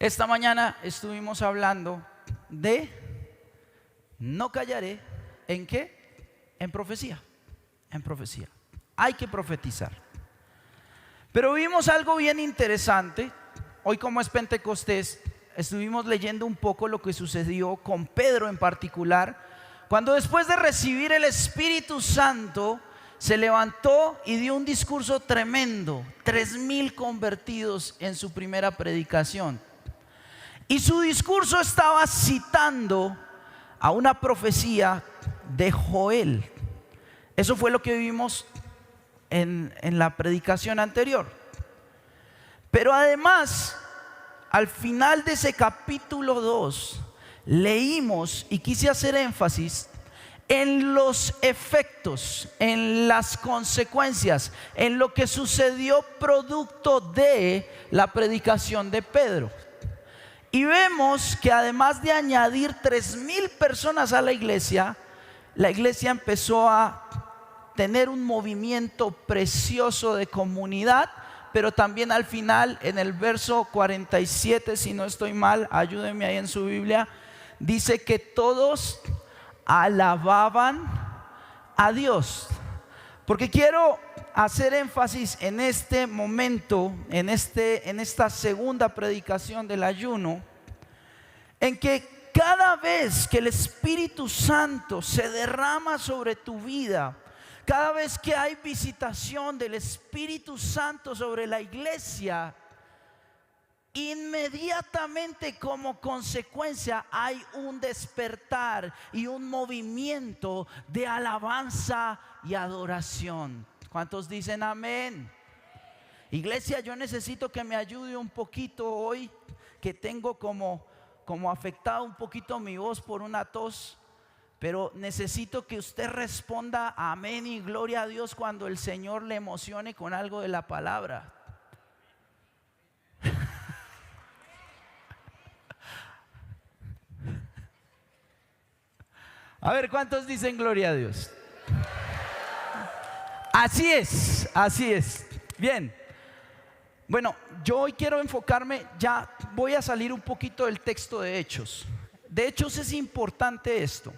Esta mañana estuvimos hablando de no callaré. ¿En qué? En profecía. En profecía. Hay que profetizar. Pero vimos algo bien interesante. Hoy, como es Pentecostés, estuvimos leyendo un poco lo que sucedió con Pedro en particular, cuando después de recibir el Espíritu Santo se levantó y dio un discurso tremendo. 3,000 convertidos en su primera predicación. Y su discurso estaba citando a una profecía de Joel. Eso fue lo que vimos en la predicación anterior. Pero además, al final de ese capítulo 2, leímos y quise hacer énfasis en los efectos, en las consecuencias, en lo que sucedió producto de la predicación de Pedro. Y vemos que además de añadir 3,000 personas a la iglesia empezó a tener un movimiento precioso de comunidad. Pero también al final, en el verso 47, si no estoy mal, ayúdenme ahí en su Biblia, dice que todos alababan a Dios. Porque quiero hacer énfasis en este momento, en esta segunda predicación del ayuno, en que cada vez que el Espíritu Santo se derrama sobre tu vida, cada vez que hay visitación del Espíritu Santo sobre la iglesia, inmediatamente como consecuencia hay un despertar y un movimiento de alabanza y adoración. ¿Cuántos dicen amén? Iglesia, yo necesito que me ayude un poquito hoy, que tengo como afectado un poquito mi voz por una tos. Pero necesito que usted responda amén y gloria a Dios cuando el Señor le emocione con algo de la palabra. A ver, ¿cuántos dicen gloria a Dios? Así es, así es. Bien. Bueno, yo hoy quiero enfocarme, ya voy a salir un poquito del texto de Hechos. De Hechos es importante esto,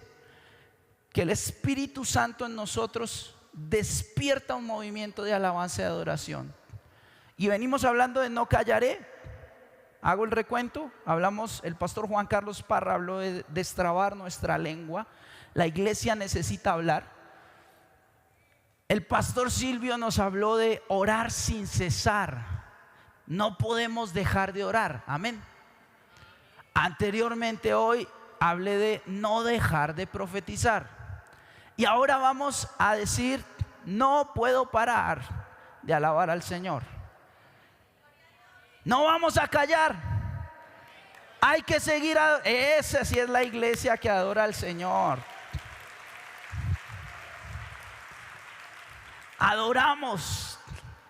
que el Espíritu Santo en nosotros despierta un movimiento de alabanza y adoración. Y venimos hablando de no callaré. Hago el recuento. Hablamos, el pastor Juan Carlos Parra habló de destrabar nuestra lengua. La iglesia necesita hablar. El pastor Silvio nos habló de orar sin cesar. No podemos dejar de orar. Amén. Anteriormente hoy hablé de no dejar de profetizar. Y ahora vamos a decir, no puedo parar de alabar al Señor. No vamos a callar. Hay que seguir. Esa sí es la iglesia que adora al Señor. Adoramos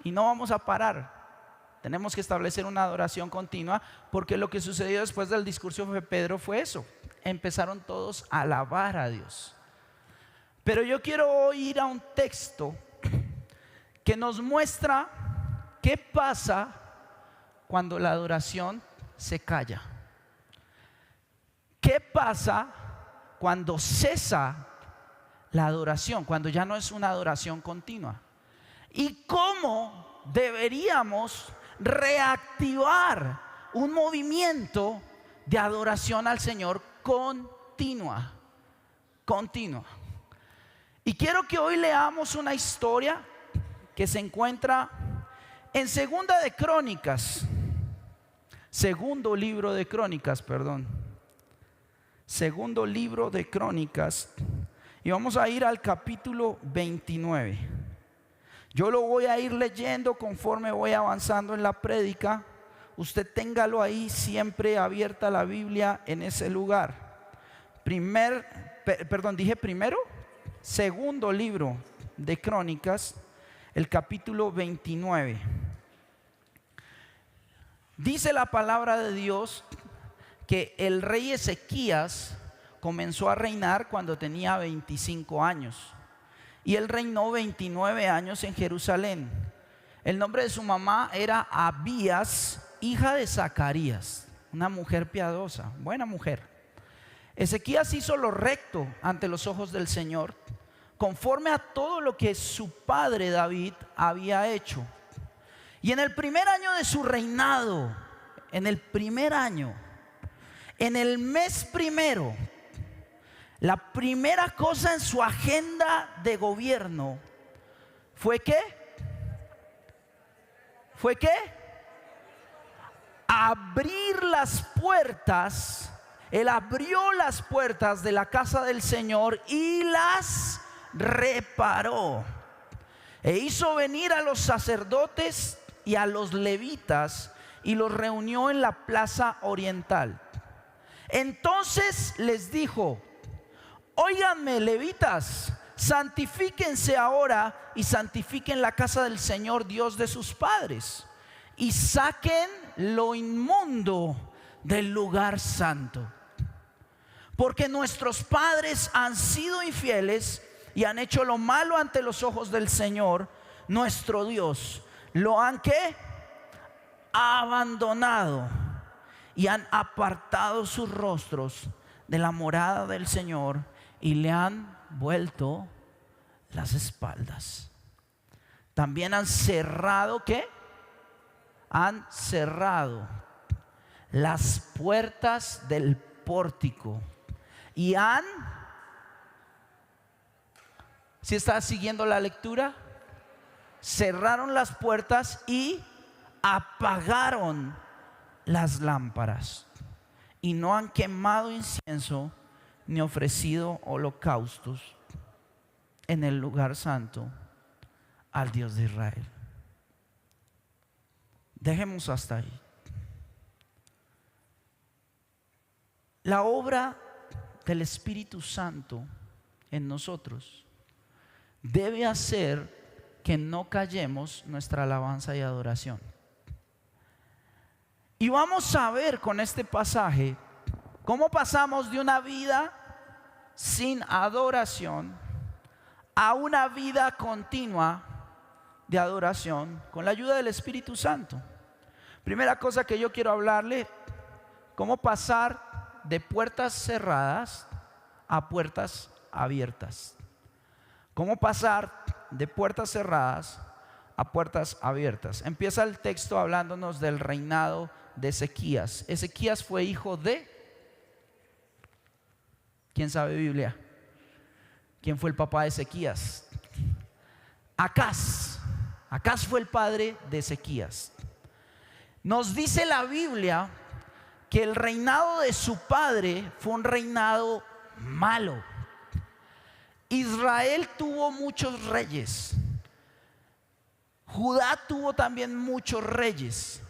y no vamos a parar. Tenemos que establecer una adoración continua, porque lo que sucedió después del discurso de Pedro fue eso. Empezaron todos a alabar a Dios. Pero yo quiero hoy ir a un texto que nos muestra qué pasa cuando la adoración se calla. ¿Qué pasa cuando cesa la adoración? Cuando ya no es una adoración continua. ¿Y cómo deberíamos reactivar un movimiento de adoración al Señor continua? Continua. Y quiero que hoy leamos una historia que se encuentra en Segunda de Crónicas. Segundo libro de Crónicas, perdón. Segundo libro de Crónicas. Y vamos a ir al capítulo 29. Yo lo voy a ir leyendo conforme voy avanzando en la prédica. Usted téngalo ahí siempre abierta la Biblia en ese lugar. Dije primero. Segundo libro de Crónicas, el capítulo 29. Dice la palabra de Dios que el rey Ezequías comenzó a reinar cuando tenía 25 años. Y él reinó 29 años en Jerusalén. El nombre de su mamá era Abías, hija de Zacarías. una mujer piadosa, buena mujer. Ezequías hizo lo recto ante los ojos del Señor, conforme a todo lo que su padre David había hecho. Y en el primer año de su reinado, en el primer año, en el mes primero, la primera cosa en su agenda de gobierno fue ¿qué? ¿Fue qué? Abrir las puertas. Él abrió las puertas de la casa del Señor y las reparó. E hizo venir a los sacerdotes y a los levitas y los reunió en la plaza oriental. Entonces les dijo: óiganme, levitas, santifíquense ahora y santifiquen la casa del Señor Dios de sus padres, y saquen lo inmundo del lugar santo, porque nuestros padres han sido infieles y han hecho lo malo ante los ojos del Señor nuestro Dios. Lo han ¿qué? Abandonado, y han apartado sus rostros de la morada del Señor y le han vuelto las espaldas. También han cerrado ¿qué? Han cerrado las puertas del pórtico y han, ¿sí está siguiendo la lectura? Cerraron las puertas y apagaron las lámparas, y no han quemado incienso ni ofrecido holocaustos en el lugar santo al Dios de Israel. Dejemos hasta ahí. La obra del Espíritu Santo en nosotros debe hacer que no callemos nuestra alabanza y adoración. Y vamos a ver con este pasaje cómo pasamos de una vida sin adoración a una vida continua de adoración con la ayuda del Espíritu Santo. Primera cosa que yo quiero hablarle: cómo pasar de puertas cerradas a puertas abiertas. Cómo pasar de puertas cerradas a puertas abiertas. Empieza el texto hablándonos del reinado de Ezequías. Ezequías fue hijo de, ¿quién sabe Biblia? ¿Quién fue el papá de Ezequías? Acaz. Acaz fue el padre de Ezequías. Nos dice la Biblia que el reinado de su padre fue un reinado malo. Israel tuvo muchos reyes. Judá tuvo también muchos reyes.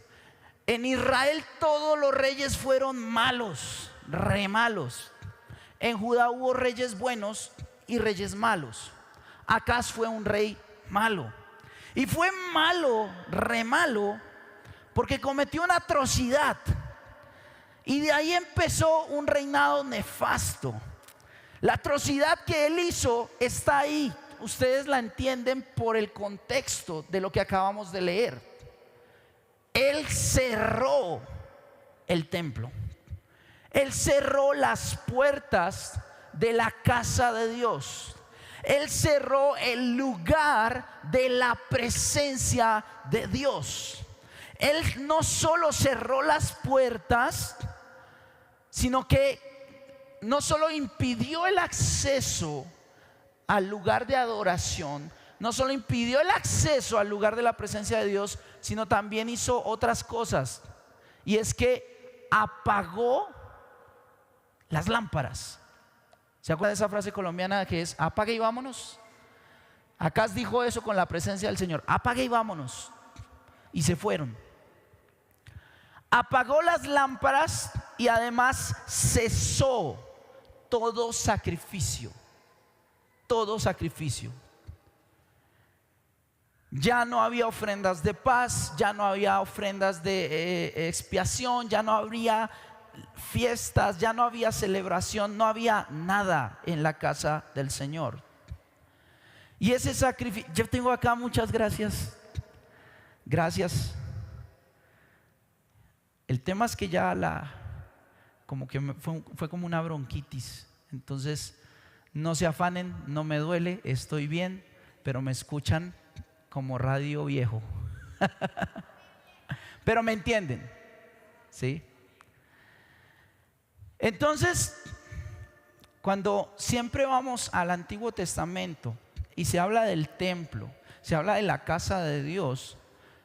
En Israel todos los reyes fueron malos, re malos. En Judá hubo reyes buenos y reyes malos. Acaz fue un rey malo. Y fue malo, re malo, porque cometió una atrocidad. Y de ahí empezó un reinado nefasto. La atrocidad que él hizo está ahí. Ustedes la entienden por el contexto de lo que acabamos de leer. Él cerró el templo. Él cerró las puertas de la casa de Dios. Él cerró el lugar de la presencia de Dios. Él no solo cerró las puertas, sino que no solo impidió el acceso al lugar de adoración, no solo impidió el acceso al lugar de la presencia de Dios, sino también hizo otras cosas. Y es que apagó las lámparas. ¿Se acuerdan de esa frase colombiana que es apague y vámonos? Acaz dijo eso con la presencia del Señor: apague y vámonos. Y se fueron. Apagó las lámparas y además cesó todo sacrificio. Todo sacrificio. Ya no había ofrendas de paz, ya no había ofrendas de expiación, ya no habría fiestas, ya no había celebración, no había nada en la casa del Señor. Y ese sacrificio, yo tengo acá muchas gracias. Gracias. El tema es que ya como que fue como una bronquitis. Entonces, no se afanen, no me duele, estoy bien, pero me escuchan como radio viejo. Pero me entienden, ¿sí? Entonces, cuando siempre vamos al Antiguo Testamento y se habla del templo, se habla de la casa de Dios,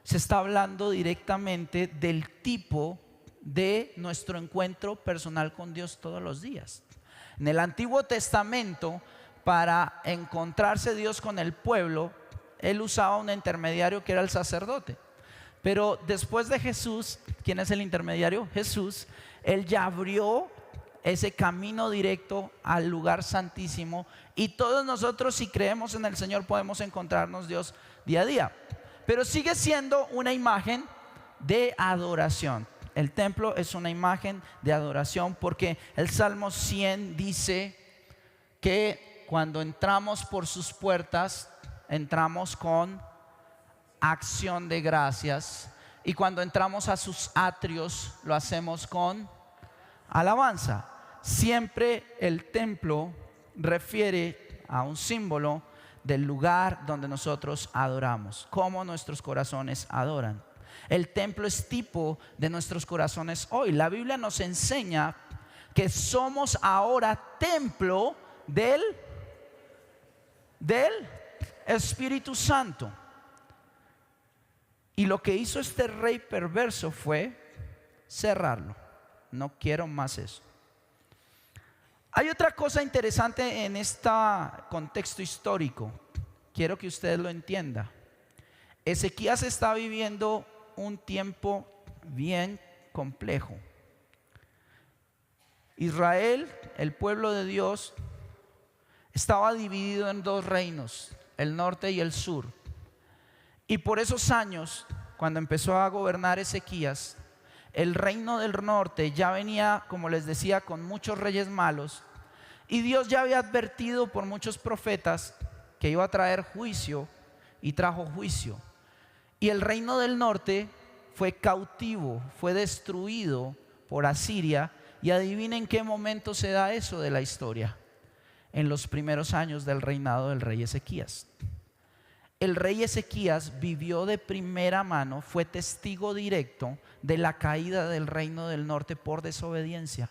se está hablando directamente del tipo de nuestro encuentro personal con Dios todos los días. En el Antiguo Testamento, para encontrarse Dios con el pueblo, Él usaba un intermediario que era el sacerdote. Pero después de Jesús, ¿quién es el intermediario? Jesús. Él ya abrió ese camino directo al lugar santísimo, y todos nosotros, si creemos en el Señor, podemos encontrarnos Dios día a día. Pero sigue siendo una imagen de adoración. El templo es una imagen de adoración, porque el Salmo 100 dice que cuando entramos por sus puertas, entramos con acción de gracias, y cuando entramos a sus atrios, lo hacemos con alabanza. Siempre el templo refiere a un símbolo del lugar donde nosotros adoramos, cómo nuestros corazones adoran. El templo es tipo de nuestros corazones hoy. La Biblia nos enseña que somos ahora templo del Espíritu Santo. Y lo que hizo este rey perverso fue cerrarlo. No quiero más eso. Hay otra cosa interesante en este contexto histórico. Quiero que ustedes lo entiendan. Ezequías está viviendo un tiempo bien complejo. Israel, el pueblo de Dios, estaba dividido en dos reinos, el norte y el sur. Y por esos años, cuando empezó a gobernar Ezequías, el reino del norte ya venía, como les decía, con muchos reyes malos, y Dios ya había advertido por muchos profetas que iba a traer juicio, y trajo juicio. Y el reino del norte fue cautivo, fue destruido por Asiria. Y adivinen qué momento se da eso de la historia: en los primeros años del reinado del rey Ezequías. El rey Ezequías vivió de primera mano, fue testigo directo de la caída del reino del norte por desobediencia.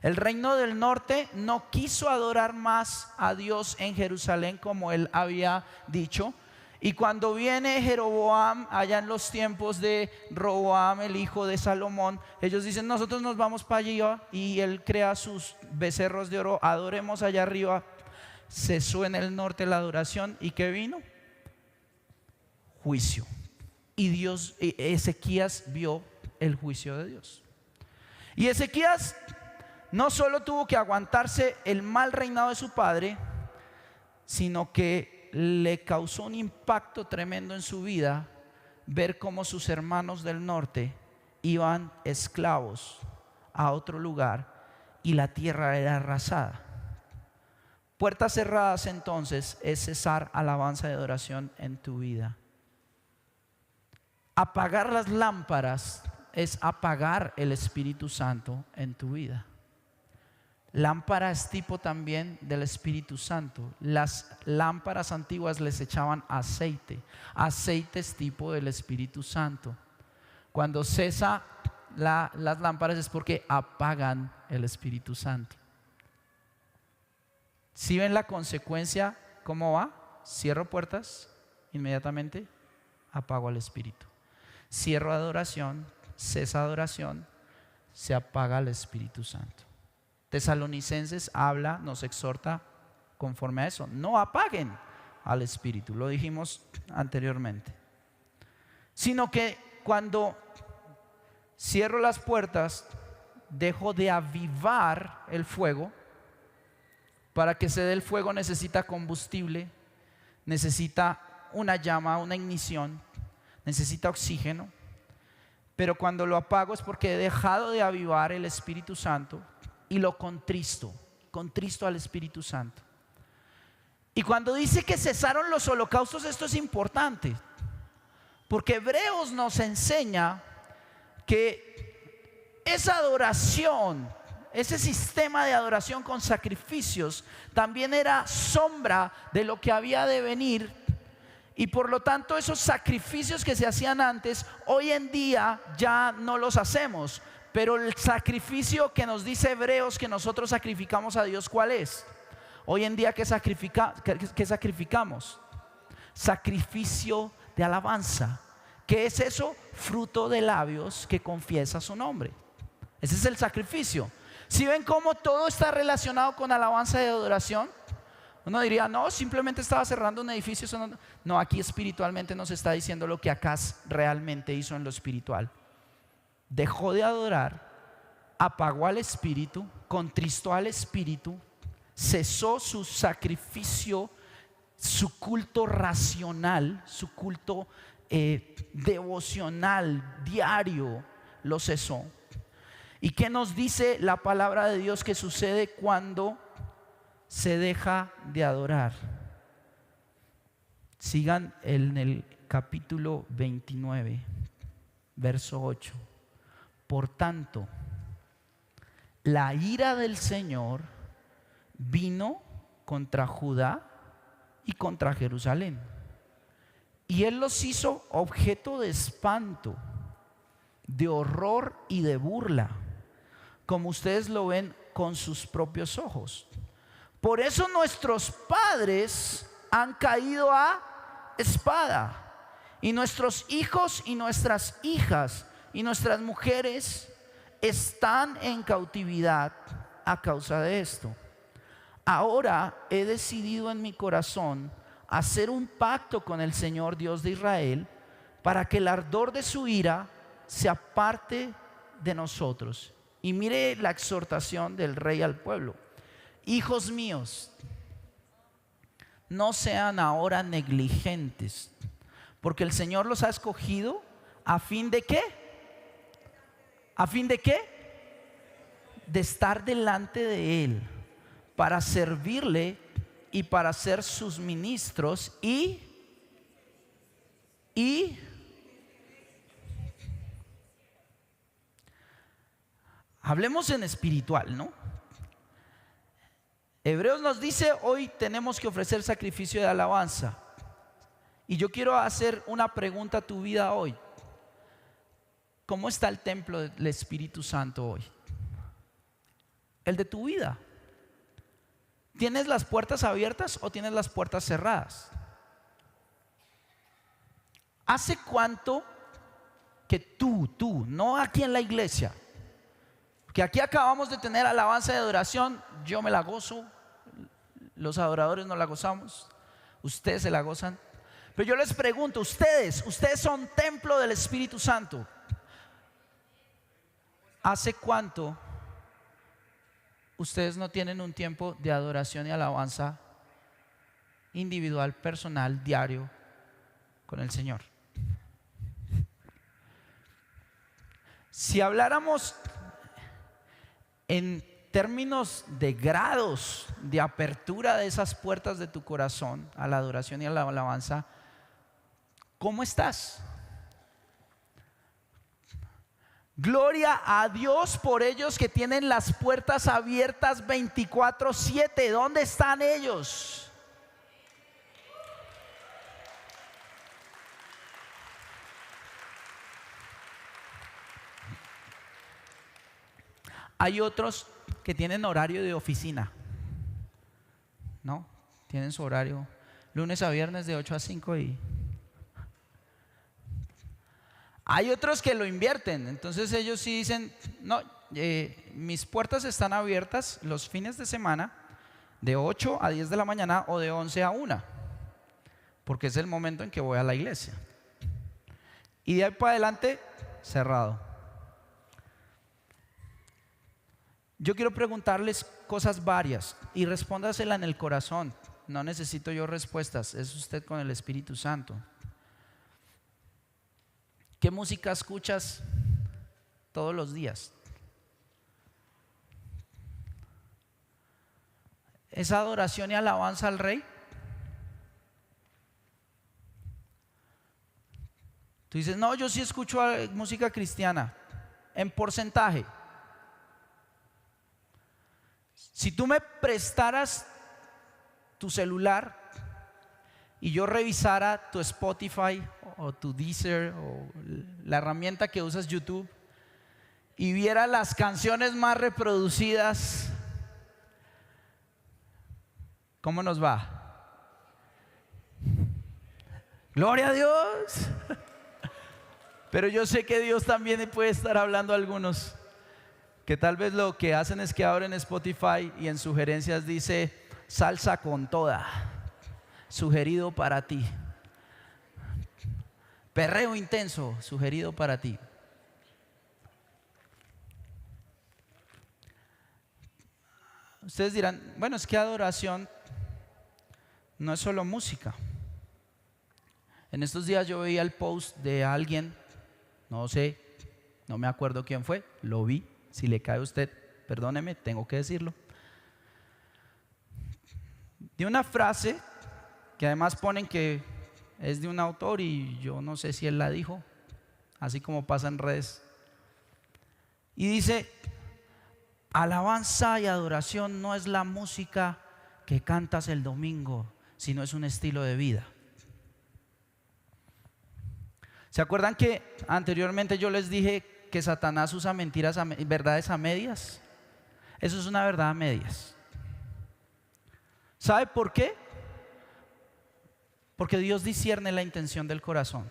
El reino del norte no quiso adorar más a Dios en Jerusalén como él había dicho. Y cuando viene Jeroboam, allá en los tiempos de Roboam, el hijo de Salomón, ellos dicen: nosotros nos vamos para allá, y él crea sus becerros de oro, adoremos allá arriba. Cesó en el norte la adoración, ¿y qué vino? Juicio. Y Ezequías vio el juicio de Dios. Y Ezequías no solo tuvo que aguantarse el mal reinado de su padre, sino que le causó un impacto tremendo en su vida ver cómo sus hermanos del norte iban esclavos a otro lugar y la tierra era arrasada. Puertas cerradas, entonces, es cesar alabanza y adoración en tu vida. Apagar las lámparas es apagar el Espíritu Santo en tu vida. Lámpara es tipo también del Espíritu Santo. Las lámparas antiguas les echaban aceite. Aceite es tipo del Espíritu Santo. Cuando cesa las lámparas es porque apagan el Espíritu Santo. ¿Sí ven la consecuencia? ¿Cómo va? Cierro puertas, inmediatamente apago al Espíritu. Cierro adoración, cesa adoración, se apaga el Espíritu Santo. Tesalonicenses habla, nos exhorta conforme a eso: no apaguen al Espíritu, lo dijimos anteriormente. Sino que cuando cierro las puertas, dejo de avivar el fuego. Para que se dé el fuego necesita combustible, necesita una llama, una ignición, necesita oxígeno. Pero cuando lo apago es porque he dejado de avivar el Espíritu Santo y lo contristo al Espíritu Santo. Y cuando dice que cesaron los holocaustos, esto es importante, porque Hebreos nos enseña que esa adoración, ese sistema de adoración con sacrificios, también era sombra de lo que había de venir. Y por lo tanto esos sacrificios que se hacían antes, hoy en día ya no los hacemos. Pero el sacrificio que nos dice Hebreos que nosotros sacrificamos a Dios, ¿cuál es? Hoy en día, ¿qué sacrificamos? Sacrificio de alabanza. ¿Qué es eso? Fruto de labios que confiesa su nombre. Ese es el sacrificio. ¿Sí ven cómo todo está relacionado con alabanza y adoración? Uno diría, no, simplemente estaba cerrando un edificio. Eso no, aquí espiritualmente nos está diciendo lo que Acaz realmente hizo en lo espiritual. Dejó de adorar, apagó al espíritu, contristó al espíritu, cesó su sacrificio, su culto racional, su culto devocional diario, lo cesó. ¿Y qué nos dice la palabra de Dios que sucede cuando se deja de adorar? Sigan en el capítulo 29, verso 8. Por tanto, la ira del Señor vino contra Judá y contra Jerusalén, y Él los hizo objeto de espanto, de horror y de burla, como ustedes lo ven con sus propios ojos. Por eso nuestros padres han caído a espada, y nuestros hijos y nuestras hijas y nuestras mujeres están en cautividad a causa de esto. Ahora he decidido en mi corazón hacer un pacto con el Señor Dios de Israel, para que el ardor de su ira se aparte de nosotros. Y mire la exhortación del rey al pueblo: hijos míos, no sean ahora negligentes, porque el Señor los ha escogido a fin de ¿qué? ¿A fin de qué? De estar delante de Él, para servirle y para ser sus ministros y hablemos en espiritual, ¿no? Hebreos nos dice, hoy tenemos que ofrecer sacrificio de alabanza. Y yo quiero hacer una pregunta a tu vida hoy. ¿Cómo está el templo del Espíritu Santo hoy? El de tu vida. ¿Tienes las puertas abiertas o tienes las puertas cerradas? ¿Hace cuánto que tú, no aquí en la iglesia, que aquí acabamos de tener alabanza y adoración, yo me la gozo, los adoradores nos la gozamos, ustedes se la gozan, pero yo les pregunto, ustedes son templo del Espíritu Santo. ¿Hace cuánto ustedes no tienen un tiempo de adoración y alabanza individual, personal, diario con el Señor? Si habláramos en términos de grados de apertura de esas puertas de tu corazón a la adoración y a la alabanza, ¿cómo estás? Gloria a Dios por ellos que tienen las puertas abiertas 24/7. ¿Dónde están ellos? Hay otros que tienen horario de oficina, ¿no? Tienen su horario lunes a viernes de 8 a 5 y hay otros que lo invierten. Entonces ellos sí dicen, no, mis puertas están abiertas los fines de semana de 8 a 10 de la mañana o de 11 a 1, porque es el momento en que voy a la iglesia. Y de ahí para adelante, cerrado. Yo quiero preguntarles cosas varias y respóndasela en el corazón. No necesito yo respuestas, es usted con el Espíritu Santo. ¿Qué música escuchas todos los días? ¿Es adoración y alabanza al Rey? Tú dices, no, yo sí escucho música cristiana. en porcentaje. Si tú me prestaras tu celular y yo revisara tu Spotify o tu Deezer o la herramienta que usas, YouTube, y viera las canciones más reproducidas, ¿cómo nos va? Gloria a Dios. Pero yo sé que Dios también puede estar hablando a algunos que tal vez lo que hacen es que abren Spotify y en sugerencias dice salsa con toda, sugerido para ti. Perreo intenso, sugerido para ti. Ustedes dirán, bueno, es que adoración no es solo música. En estos días yo veía el post de alguien, no sé, no me acuerdo quién fue, lo vi. Si le cae a usted, perdóneme, tengo que decirlo. De una frase que además ponen que es de un autor y yo no sé si él la dijo, así como pasa en redes. Y dice: alabanza y adoración no es la música que cantas el domingo, sino es un estilo de vida. ¿Se acuerdan que anteriormente yo les dije que Satanás usa mentiras, verdades a medias? Eso es una verdad a medias. ¿Sabe por qué? Porque Dios discierne la intención del corazón.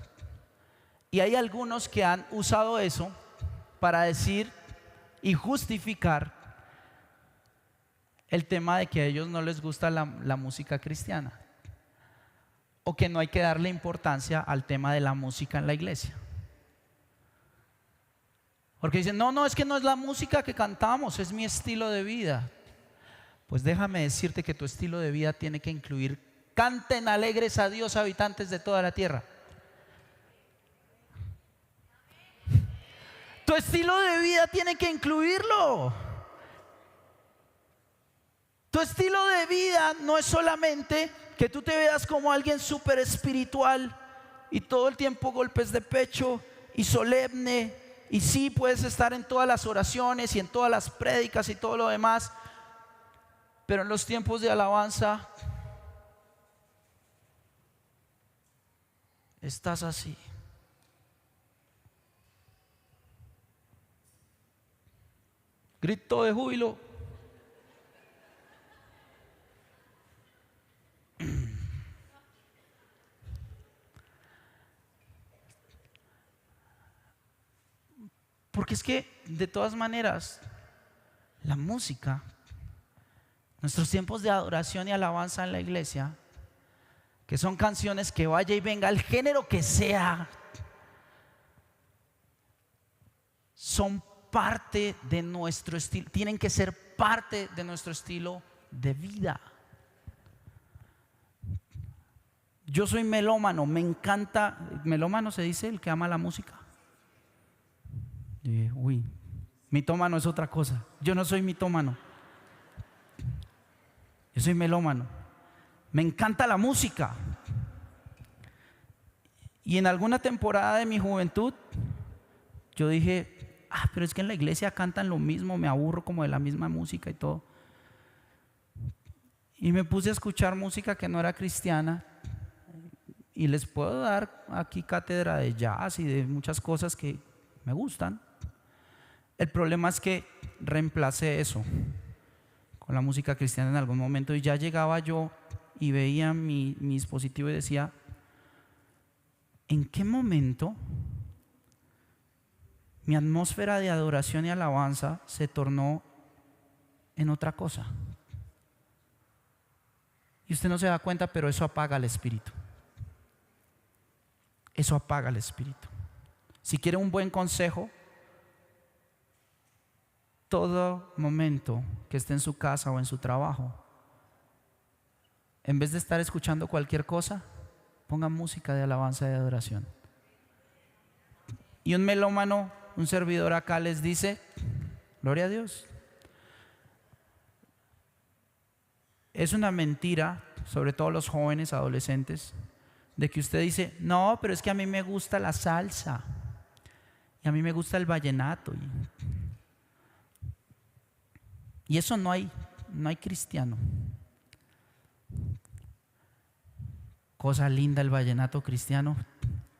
Y hay algunos que han usado eso para decir y justificar el tema de que a ellos no les gusta la música cristiana, o que no hay que darle importancia al tema de la música en la iglesia. Porque dicen, no, es que no es la música que cantamos, es mi estilo de vida. Pues déjame decirte que tu estilo de vida tiene que incluir: canten alegres a Dios, habitantes de toda la tierra. Tu estilo de vida tiene que incluirlo. Tu estilo de vida no es solamente que tú te veas como alguien súper espiritual y todo el tiempo golpes de pecho y solemne, y sí puedes estar en todas las oraciones y en todas las prédicas y todo lo demás, pero en los tiempos de alabanza estás así. Grito de júbilo. Porque es que de todas maneras la música, nuestros tiempos de adoración y alabanza en la iglesia, que son canciones que vaya y venga el género que sea, son parte de nuestro estilo, tienen que ser parte de nuestro estilo de vida. Yo soy melómano, me encanta. Melómano se dice el que ama la música. Uy, mitómano es otra cosa. Yo no soy mitómano, yo soy melómano. Me encanta la música. Y en alguna temporada de mi juventud yo dije, pero es que en la iglesia cantan lo mismo, me aburro como de la misma música y todo. Y me puse a escuchar música que no era cristiana. Y les puedo dar aquí cátedra de jazz y de muchas cosas que me gustan. El problema es que reemplacé eso con la música cristiana en algún momento, y ya llegaba yo y veía mi dispositivo y decía, ¿en qué momento mi atmósfera de adoración y alabanza se tornó en otra cosa? Y usted no se da cuenta, pero eso apaga el espíritu. Eso apaga el espíritu. Si quiere un buen consejo, todo momento que esté en su casa o en su trabajo, en vez de estar escuchando cualquier cosa, ponga música de alabanza y de adoración. Y un melómano, un servidor acá les dice, gloria a Dios. Es una mentira, sobre todo los jóvenes, adolescentes, de que usted dice, no, pero es que a mí me gusta la salsa, Y a mí me gusta el vallenato. Y eso no hay cristiano. Cosa linda el vallenato cristiano,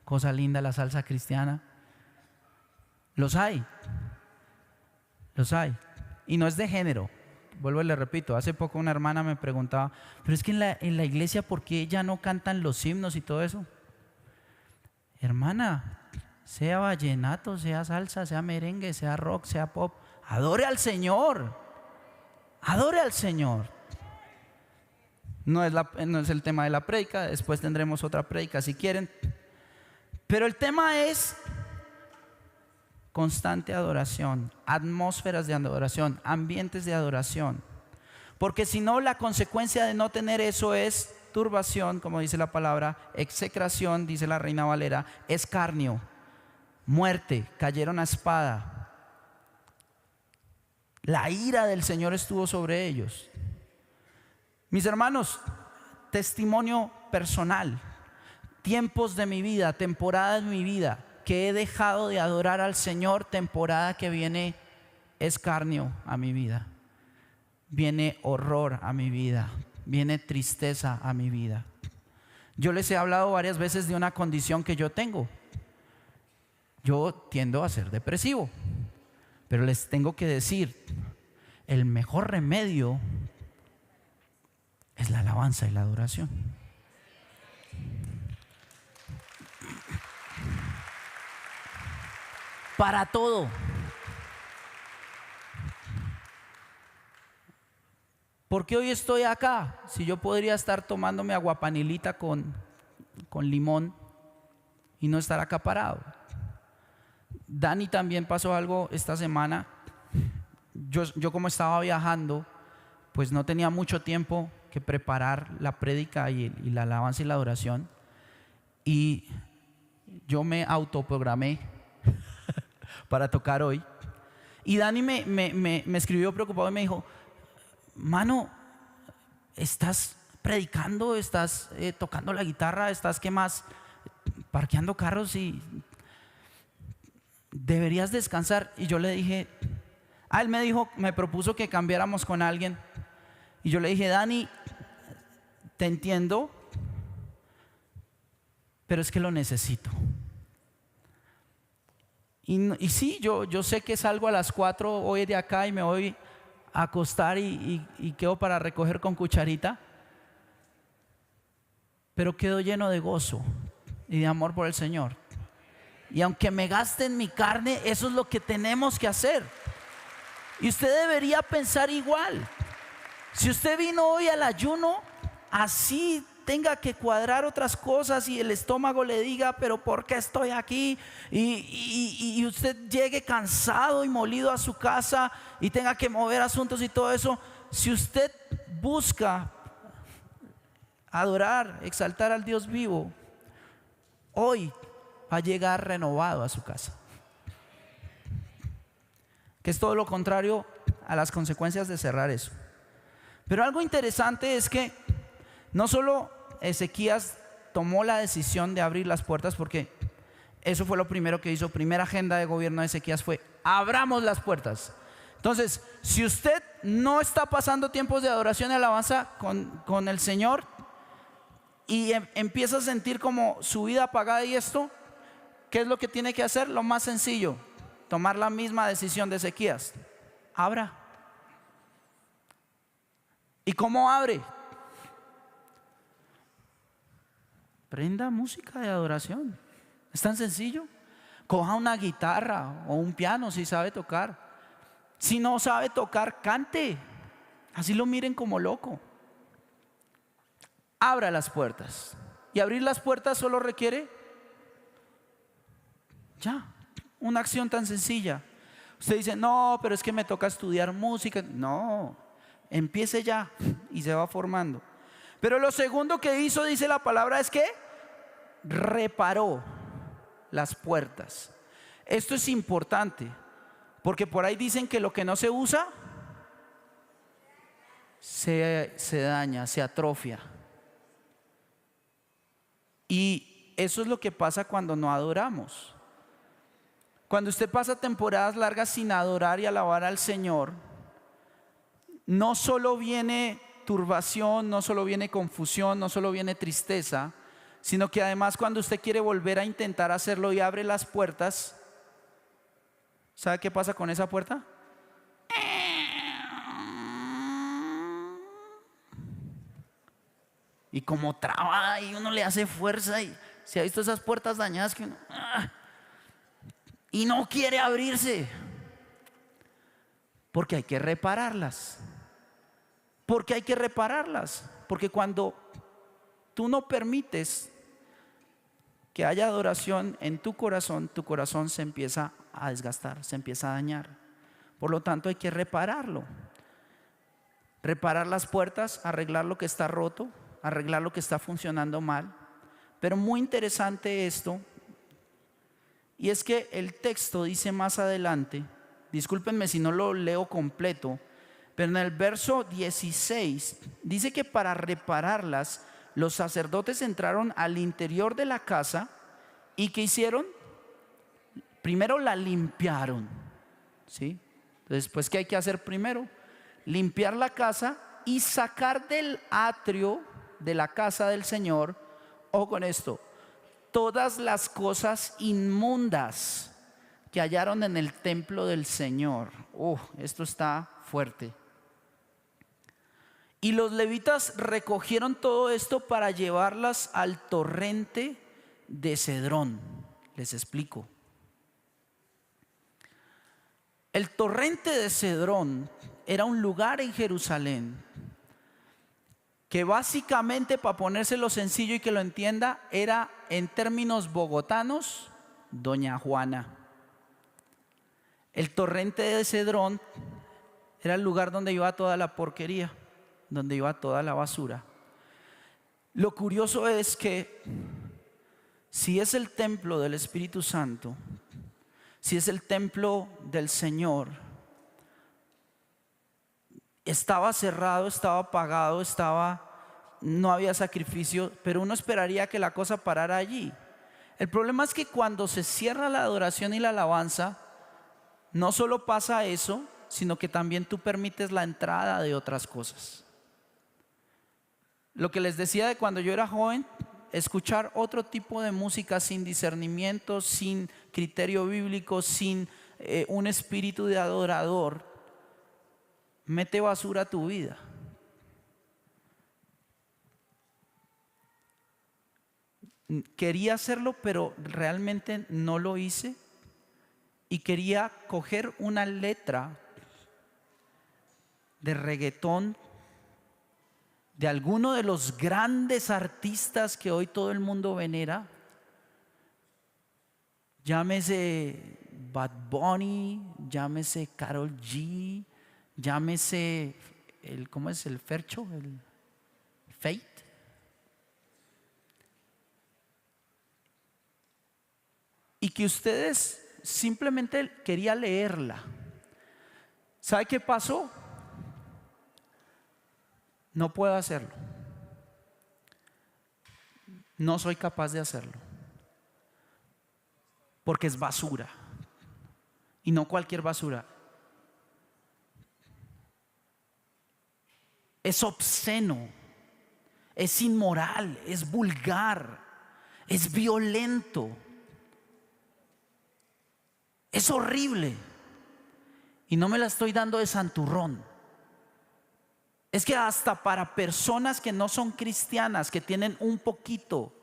cosa linda la salsa cristiana. Los hay. Y no es de género. Vuelvo y le repito, hace poco una hermana me preguntaba, pero es que en la iglesia, ¿por qué ya no cantan los himnos y todo eso? Hermana, sea vallenato, sea salsa, sea merengue, sea rock, sea pop, adore al Señor. Adore al Señor. No es el tema de la prédica, después tendremos otra prédica si quieren. Pero el tema es constante adoración, atmósferas de adoración, ambientes de adoración. Porque si no, la consecuencia de no tener eso es turbación, como dice la palabra, execración, dice la Reina Valera, escarnio, muerte, cayeron a espada. La ira del Señor estuvo sobre ellos. Mis hermanos, testimonio personal, tiempos de mi vida, temporadas de mi vida que he dejado de adorar al Señor, temporada que viene escarnio a mi vida, viene horror a mi vida, viene tristeza a mi vida. Yo les he hablado varias veces de una condición que yo tengo. Yo tiendo a ser depresivo, pero les tengo que decir, el mejor remedio es la alabanza y la adoración. Para todo. ¿Por qué hoy estoy acá? Si yo podría estar tomándome aguapanilita con limón y no estar acá parado. Dani también pasó algo esta semana. Yo como estaba viajando, pues no tenía mucho tiempo que preparar la prédica y la alabanza y la adoración. Y yo me autoprogramé para tocar hoy. Y Dani me escribió preocupado y me dijo, mano, ¿estás predicando? ¿Estás tocando la guitarra? ¿Estás qué más? Parqueando carros y deberías descansar. Y yo le dije, él me dijo, me propuso que cambiáramos con alguien. Y yo le dije, Dani, te entiendo, pero es que lo necesito. Y sí, yo sé que salgo a las 4 hoy de acá y me voy a acostar y quedo para recoger con cucharita, pero quedo lleno de gozo y de amor por el Señor. Y aunque me gaste en mi carne, eso es lo que tenemos que hacer. Y usted debería pensar igual. Si usted vino hoy al ayuno, así tenga que cuadrar otras cosas y el estómago le diga, pero ¿por qué estoy aquí? Y usted llegue cansado y molido a su casa y tenga que mover asuntos y todo eso. Si usted busca adorar, exaltar al Dios vivo, hoy va a llegar renovado a su casa. Que es todo lo contrario a las consecuencias de cerrar eso. Pero algo interesante es que no solo Ezequías tomó la decisión de abrir las puertas, porque eso fue lo primero que hizo. Primera agenda de gobierno de Ezequías fue: abramos las puertas. Entonces, si usted no está pasando tiempos de adoración y alabanza con el Señor y empieza a sentir como su vida apagada y esto, ¿qué es lo que tiene que hacer? Lo más sencillo, tomar la misma decisión de Ezequías: abra. ¿Y cómo abre? Prenda música de adoración. Es tan sencillo. Coja una guitarra o un piano si sabe tocar. Si no sabe tocar, cante. Así lo miren como loco. Abra las puertas. Y abrir las puertas solo requiere una acción tan sencilla. Usted dice, no, pero es que me toca estudiar música. No, empiece ya y se va formando. Pero lo segundo que hizo, dice la palabra, es que reparó las puertas. Esto es importante, porque por ahí dicen que lo que no se usa se daña, se atrofia. Y eso es lo que pasa cuando no adoramos. Cuando usted pasa temporadas largas sin adorar y alabar al Señor, no solo viene turbación, no solo viene confusión, no solo viene tristeza, sino que además cuando usted quiere volver a intentar hacerlo y abre las puertas, ¿sabe qué pasa con esa puerta? Y como traba y uno le hace fuerza, y se ha visto esas puertas dañadas que uno y no quiere abrirse, porque hay que repararlas. Porque cuando tú no permites que haya adoración en tu corazón se empieza a desgastar, se empieza a dañar. Por lo tanto hay que repararlo. Reparar las puertas, arreglar lo que está roto, arreglar lo que está funcionando mal. Pero muy interesante esto, y es que el texto dice más adelante, discúlpenme si no lo leo completo, pero en el verso 16 dice que para repararlas los sacerdotes entraron al interior de la casa y ¿qué hicieron? Primero la limpiaron, ¿sí? Entonces, pues, ¿qué hay que hacer primero? Limpiar la casa y sacar del atrio de la casa del Señor, ojo con esto, todas las cosas inmundas que hallaron en el templo del Señor. Esto está fuerte. Y los levitas recogieron todo esto para llevarlas al torrente de Cedrón. Les explico. El torrente de Cedrón era un lugar en Jerusalén que básicamente, para ponérselo sencillo y que lo entienda, era en términos bogotanos, Doña Juana. El torrente de Cedrón era el lugar donde iba toda la porquería, donde iba toda la basura. Lo curioso es que si es el templo del Espíritu Santo, si es el templo del Señor, estaba cerrado, estaba apagado, no había sacrificio, pero uno esperaría que la cosa parara allí. El problema es que cuando se cierra la adoración y la alabanza, no solo pasa eso, sino que también tú permites la entrada de otras cosas. Lo que les decía de cuando yo era joven, escuchar otro tipo de música sin discernimiento, sin criterio bíblico, sin un espíritu de adorador, mete basura a tu vida. Quería hacerlo, pero realmente no lo hice. Y quería coger una letra de reggaetón de alguno de los grandes artistas que hoy todo el mundo venera. Llámese Bad Bunny, llámese Karol G, llámese ¿cómo es el Fercho? El Fate. Y que ustedes simplemente quería leerla. ¿Sabe qué pasó? No puedo hacerlo. No soy capaz de hacerlo. Porque es basura. Y no cualquier basura. Es obsceno. Es inmoral. Es vulgar. Es violento. Es horrible. Y no me la estoy dando de santurrón. Es que hasta para personas que no son cristianas, que tienen un poquito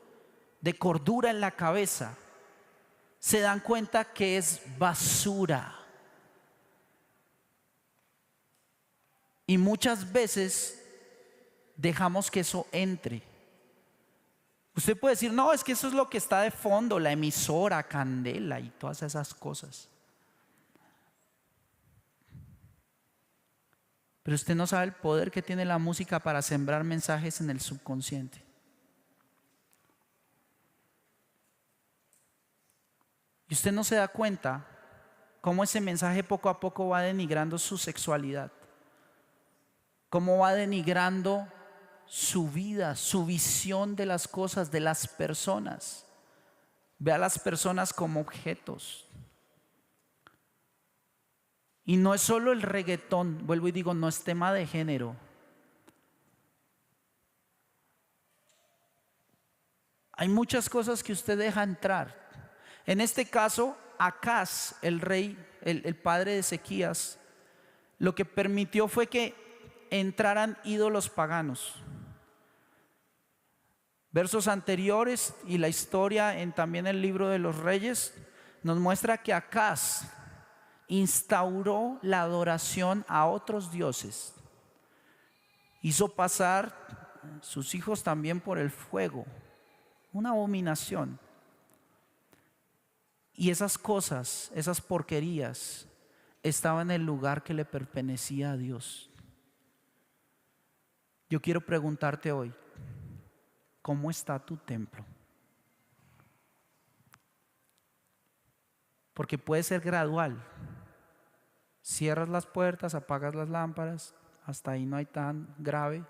de cordura en la cabeza, se dan cuenta que es basura. Y muchas veces dejamos que eso entre. Usted puede decir, no, es que eso es lo que está de fondo, la emisora, Candela y todas esas cosas. Pero usted no sabe el poder que tiene la música para sembrar mensajes en el subconsciente. Y usted no se da cuenta cómo ese mensaje poco a poco va denigrando su sexualidad, cómo va denigrando su vida, su visión de las cosas, de las personas. Ve a las personas como objetos. Y no es solo el reggaetón, vuelvo y digo, no es tema de género. Hay muchas cosas que usted deja entrar. En este caso, Acaz, el rey, el padre de Ezequías, lo que permitió fue que entraran ídolos paganos. Versos anteriores y la historia también el libro de los reyes nos muestra que Acaz instauró la adoración a otros dioses. Hizo pasar sus hijos también por el fuego, una abominación. Y esas cosas, esas porquerías, estaban en el lugar que le pertenecía a Dios. Yo quiero preguntarte hoy, ¿cómo está tu templo? Porque puede ser gradual. Cierras las puertas, apagas las lámparas, hasta ahí no hay tan grave,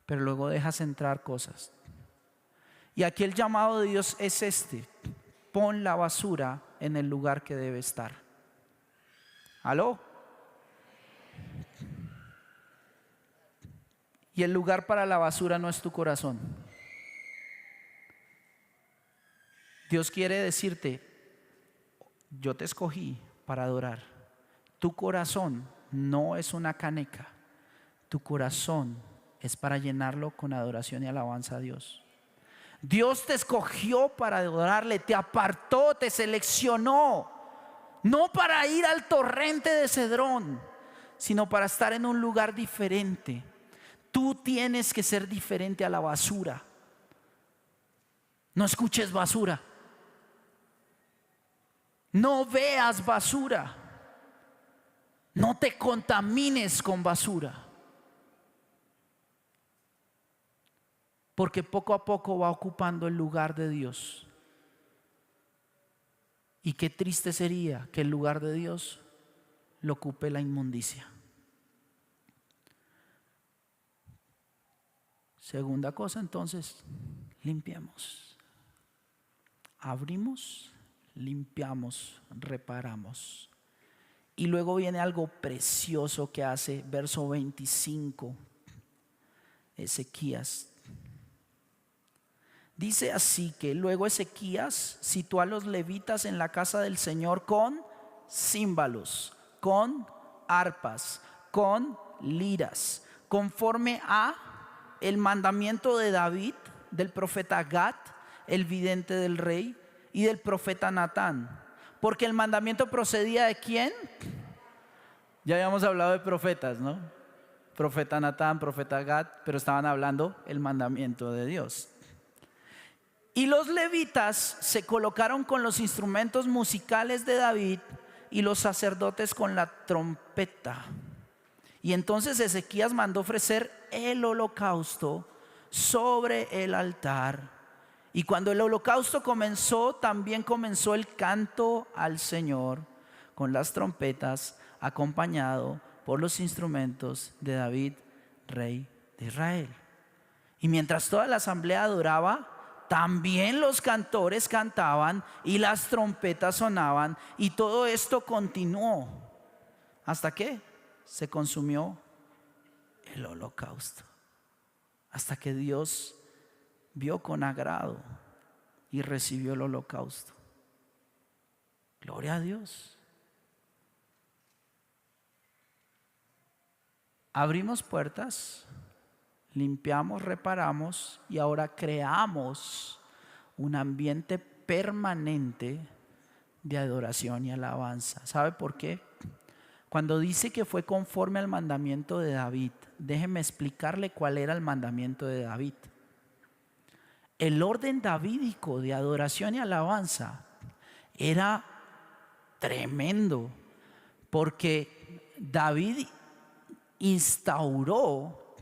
pero luego dejas entrar cosas. Y aquí el llamado de Dios es este: pon la basura en el lugar que debe estar. ¿Aló? Y el lugar para la basura no es tu corazón. Dios quiere decirte: yo te escogí para adorar. Tu corazón no es una caneca. Tu corazón es para llenarlo con adoración y alabanza a Dios. Dios te escogió para adorarle, te apartó, te seleccionó, no para ir al torrente de Cedrón, sino para estar en un lugar diferente. Tú tienes que ser diferente a la basura. No escuches basura. No veas basura. No te contamines con basura. Porque poco a poco va ocupando el lugar de Dios. Y qué triste sería que el lugar de Dios lo ocupe la inmundicia. Segunda cosa, entonces, limpiemos. Abrimos, limpiamos, reparamos. Y luego viene algo precioso que hace verso 25, Ezequías. Dice así que luego Ezequías citó a los levitas en la casa del Señor con címbalos, con arpas, con liras, conforme a el mandamiento de David, del profeta Gad, el vidente del rey, y del profeta Natán. Porque el mandamiento procedía ¿de quién? Ya habíamos hablado de profetas, ¿no? Profeta Natán, profeta Gad, pero estaban hablando el mandamiento de Dios. Y los levitas se colocaron con los instrumentos musicales de David y los sacerdotes con la trompeta. Y entonces Ezequías mandó ofrecer el holocausto sobre el altar. Y cuando el holocausto comenzó, también comenzó el canto al Señor con las trompetas, acompañado por los instrumentos de David, rey de Israel. Y mientras toda la asamblea adoraba, también los cantores cantaban y las trompetas sonaban, y todo esto continuó hasta que se consumió el holocausto, hasta que Dios vio con agrado y recibió el holocausto. Gloria a Dios. Abrimos puertas, limpiamos, reparamos y ahora creamos un ambiente permanente de adoración y alabanza. ¿Sabe por qué? Cuando dice que fue conforme al mandamiento de David, déjeme explicarle cuál era el mandamiento de David. El orden davídico de adoración y alabanza era tremendo, porque David instauró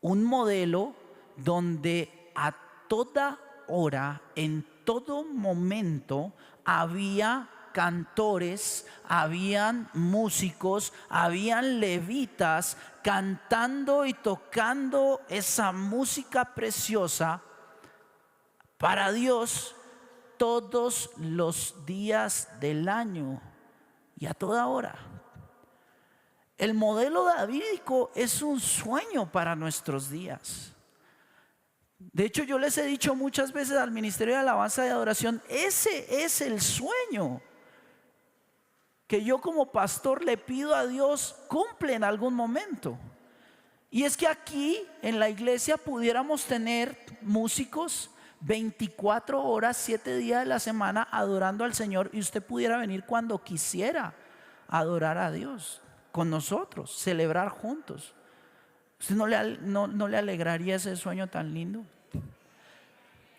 un modelo donde a toda hora, en todo momento, había cantores, habían músicos, habían levitas cantando y tocando esa música preciosa para Dios todos los días del año. y a toda hora. El modelo davídico es un sueño para nuestros días. De hecho, yo les he dicho muchas veces al Ministerio de Alabanza y Adoración, ese es el sueño que yo como pastor le pido a Dios cumple en algún momento. Y es que aquí en la iglesia pudiéramos tener músicos 24 horas, 7 días de la semana adorando al Señor, y usted pudiera venir cuando quisiera a adorar a Dios con nosotros, celebrar juntos. ¿Usted no le alegraría ese sueño tan lindo?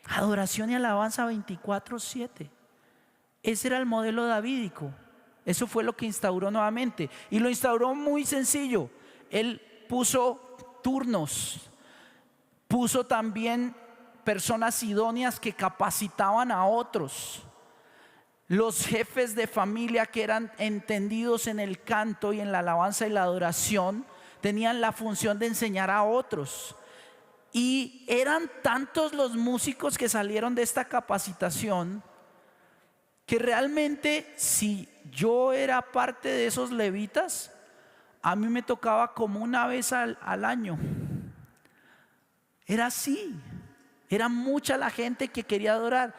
Adoración y alabanza 24/7. Ese era el modelo davídico. Eso fue lo que instauró nuevamente, y lo instauró muy sencillo. Él puso turnos, puso también personas idóneas que capacitaban a otros. Los jefes de familia que eran entendidos en el canto y en la alabanza y la adoración tenían la función de enseñar a otros. Y eran tantos los músicos que salieron de esta capacitación que realmente, si yo era parte de esos levitas, a mí me tocaba como una vez al año. Era así. Era mucha la gente que quería adorar.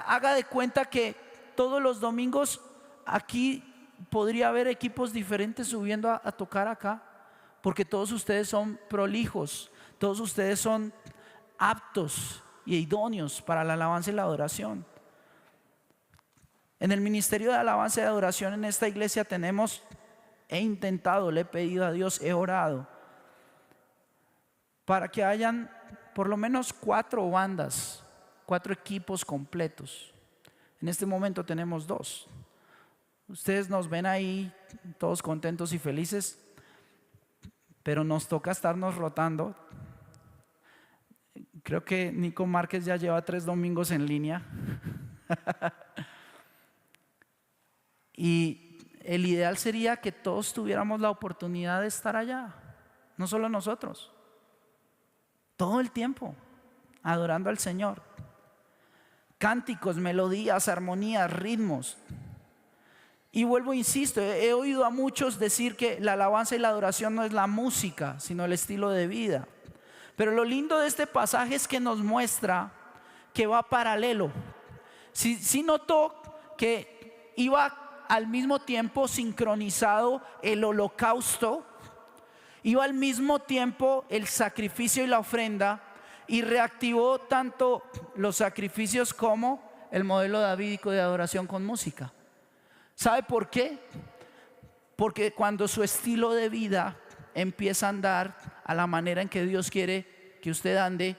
Haga de cuenta que todos los domingos aquí podría haber equipos diferentes subiendo a tocar acá, porque todos ustedes son prolijos, todos ustedes son aptos y idóneos para la alabanza y la adoración. En el ministerio de alabanza y adoración en esta iglesia he intentado, le he pedido a Dios, he orado para que hayan por lo menos 4 bandas, 4 equipos completos. En este momento tenemos 2. Ustedes nos ven ahí todos contentos y felices, pero nos toca estarnos rotando. Creo que Nico Márquez ya lleva 3 domingos en línea. Y el ideal sería que todos tuviéramos la oportunidad de estar allá, no solo nosotros, todo el tiempo adorando al Señor. Cánticos, melodías, armonías, ritmos. Y vuelvo, insisto, he oído a muchos decir que la alabanza y la adoración no es la música, sino el estilo de vida. Pero lo lindo de este pasaje es que nos muestra que va paralelo. Sí notó que iba al mismo tiempo sincronizado el holocausto, iba al mismo tiempo el sacrificio y la ofrenda, y reactivó tanto los sacrificios como el modelo davídico de adoración con música. ¿Sabe por qué? Porque cuando su estilo de vida empieza a andar a la manera en que Dios quiere que usted ande,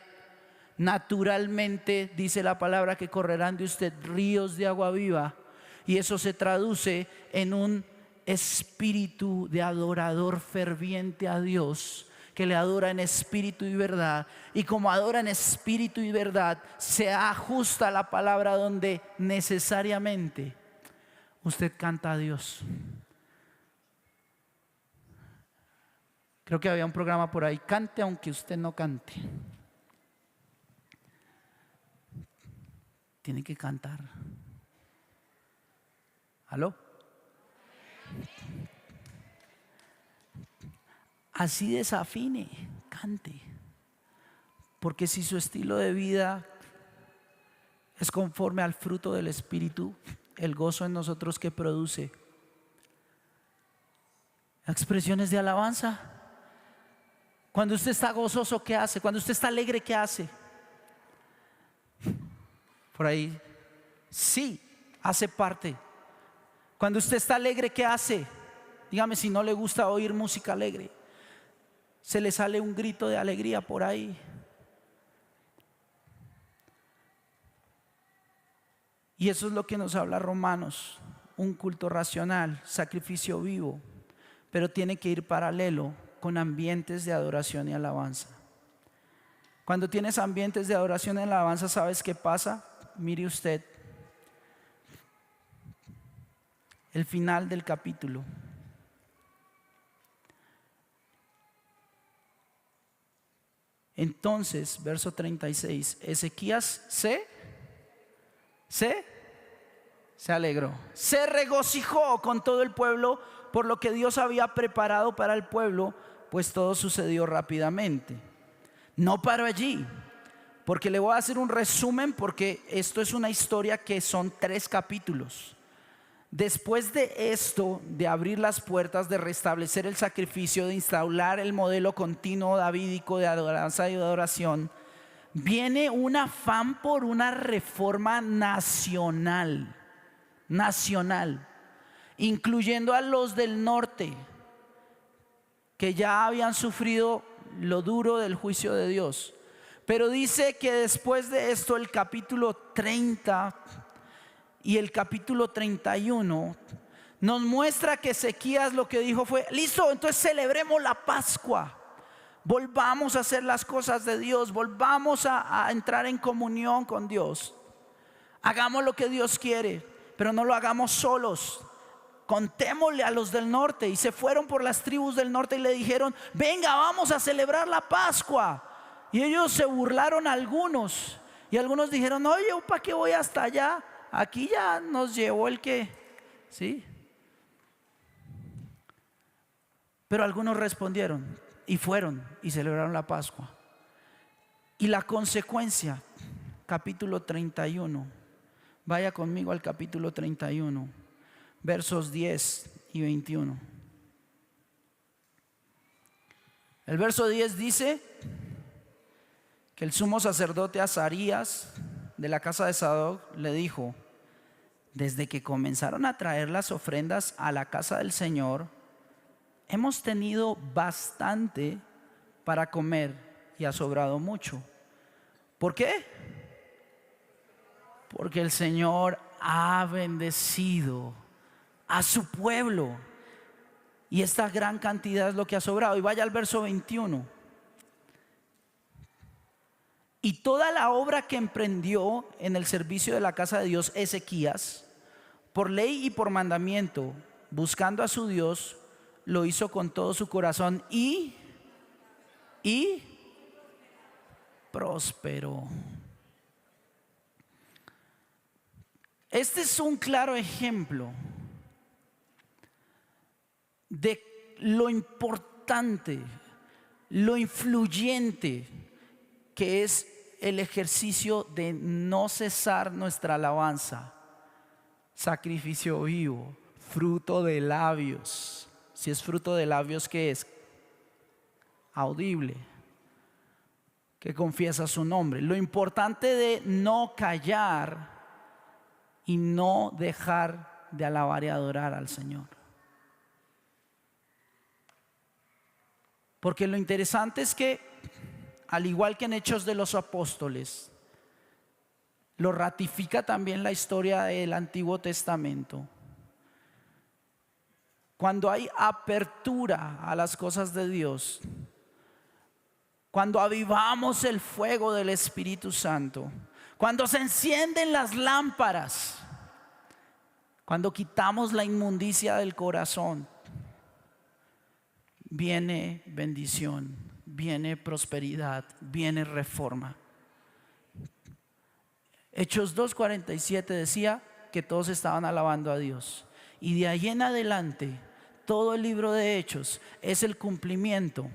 naturalmente dice la palabra que correrán de usted ríos de agua viva, y eso se traduce en un espíritu de adorador ferviente a Dios, que le adora en espíritu y verdad. Y como adora en espíritu y verdad, se ajusta a la palabra donde necesariamente usted canta a Dios. Creo que había un programa por ahí, cante aunque usted no cante. Tiene que cantar. ¿Aló? Así desafine, cante. Porque si su estilo de vida es conforme al fruto del Espíritu, el gozo en nosotros que produce expresiones de alabanza. Cuando usted está gozoso, ¿qué hace? Cuando usted está alegre, ¿qué hace? Por ahí, sí, hace parte. Cuando usted está alegre, ¿qué hace? Dígame si no le gusta oír música alegre. Se le sale un grito de alegría por ahí. Y eso es lo que nos habla Romanos, un culto racional, sacrificio vivo, pero tiene que ir paralelo con ambientes de adoración y alabanza. Cuando tienes ambientes de adoración y alabanza, ¿sabes qué pasa? Mire usted el final del capítulo. Entonces, verso 36, Ezequías se Se alegró, se regocijó con todo el pueblo por lo que Dios había preparado para el pueblo, pues todo sucedió rápidamente. No paró allí, porque le voy a hacer un resumen, porque esto es una historia que son 3 capítulos. Después de esto, de abrir las puertas, de restablecer el sacrificio, de instaurar el modelo continuo davídico de adoranza y adoración, viene un afán por una reforma nacional, incluyendo a los del norte, que ya habían sufrido lo duro del juicio de Dios. Pero dice que después de esto, el capítulo 30 y el capítulo 31 nos muestra que Ezequías lo que dijo fue: listo, entonces celebremos la Pascua, volvamos a hacer las cosas de Dios, volvamos a entrar en comunión con Dios, hagamos lo que Dios quiere, pero no lo hagamos solos, contémosle a los del norte. Y se fueron por las tribus del norte y le dijeron: venga, vamos a celebrar la Pascua. Y ellos se burlaron a algunos, y algunos dijeron: oye, ¿para qué voy hasta allá? Aquí ya nos llevó el que, ¿sí? Pero algunos respondieron y fueron y celebraron la Pascua. Y la consecuencia, capítulo 31. Vaya conmigo al capítulo 31, versos 10 y 21. El verso 10 dice que el sumo sacerdote Azarías, de la casa de Sadoc, le dijo: desde que comenzaron a traer las ofrendas a la casa del Señor, hemos tenido bastante para comer y ha sobrado mucho. ¿Por qué? Porque el Señor ha bendecido a su pueblo, y esta gran cantidad es lo que ha sobrado. Y vaya al verso 21. Y toda la obra que emprendió en el servicio de la casa de Dios Ezequías, por ley y por mandamiento, buscando a su Dios, lo hizo con todo su corazón y prosperó. Este es un claro ejemplo de lo importante, lo influyente que es el ejercicio de no cesar nuestra alabanza. Sacrificio vivo, fruto de labios. Si es fruto de labios, ¿qué es? Audible, que confiesa su nombre. Lo importante de no callar y no dejar de alabar y adorar al Señor. Porque lo interesante es que, al igual que en Hechos de los Apóstoles, lo ratifica también la historia del Antiguo Testamento. Cuando hay apertura a las cosas de Dios, cuando avivamos el fuego del Espíritu Santo, cuando se encienden las lámparas, cuando quitamos la inmundicia del corazón, viene bendición, viene prosperidad, viene reforma. Hechos 2:47 decía que todos estaban alabando a Dios. Y de ahí en adelante, todo el libro de Hechos es el cumplimiento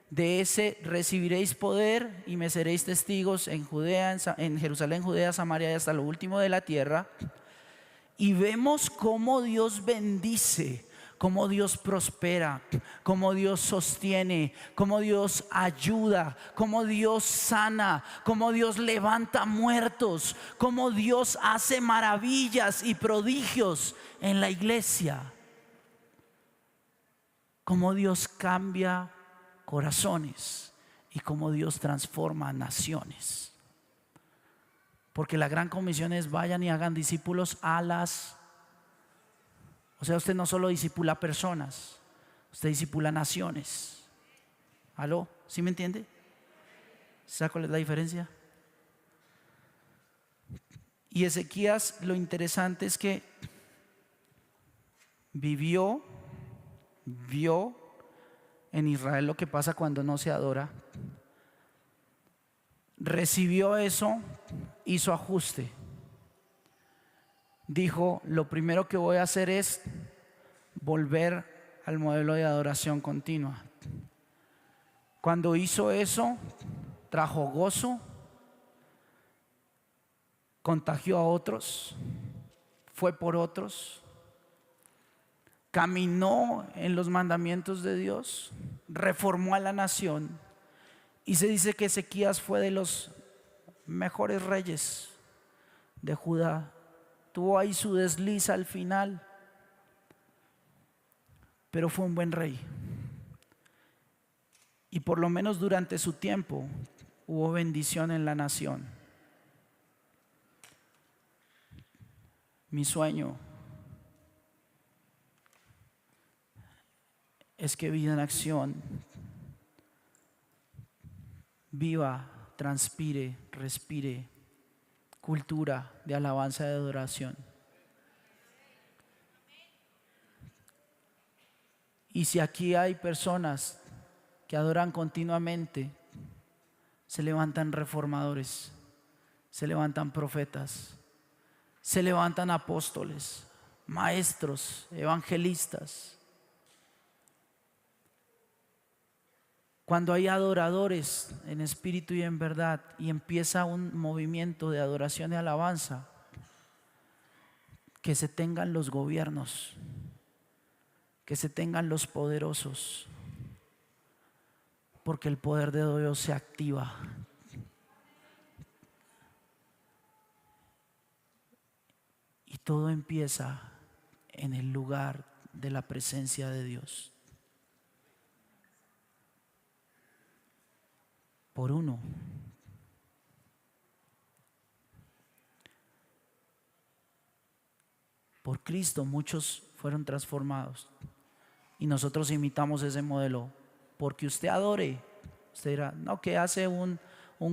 de ese: recibiréis poder y me seréis testigos en Judea, en Jerusalén, Judea, Samaria y hasta lo último de la tierra. Y vemos cómo Dios bendice, cómo Dios prospera, cómo Dios sostiene, cómo Dios ayuda, cómo Dios sana, cómo Dios levanta muertos, cómo Dios hace maravillas y prodigios en la iglesia, cómo Dios cambia corazones y cómo Dios transforma naciones. Porque la gran comisión es: vayan y hagan discípulos o sea, usted no solo discipula personas, usted discipula naciones. ¿Aló? ¿Sí me entiende? ¿Sabe cuál es la diferencia? Y Ezequías, lo interesante es que vio en Israel lo que pasa cuando no se adora. Recibió eso, hizo ajuste. dijo: lo primero que voy a hacer es volver al modelo de adoración continua. Cuando hizo eso, trajo gozo, contagió a otros, fue por otros, caminó en los mandamientos de Dios, reformó a la nación, y se dice que Ezequías fue de los mejores reyes de Judá. Tuvo ahí su desliz al final, pero fue un buen rey. Y por lo menos durante su tiempo hubo bendición en la nación. Mi sueño es que Vida en Acción viva, transpire, respire cultura de alabanza y de adoración. Y si aquí hay personas que adoran continuamente, se levantan reformadores, se levantan profetas, se levantan apóstoles, maestros, evangelistas. Cuando hay adoradores en espíritu y en verdad, y empieza un movimiento de adoración y alabanza, que se tengan los gobiernos, que se tengan los poderosos, porque el poder de Dios se activa. Y todo empieza en el lugar de la presencia de Dios. Por uno. Por Cristo muchos fueron transformados. Y nosotros imitamos ese modelo. Porque usted adore. Usted dirá: no, que hace un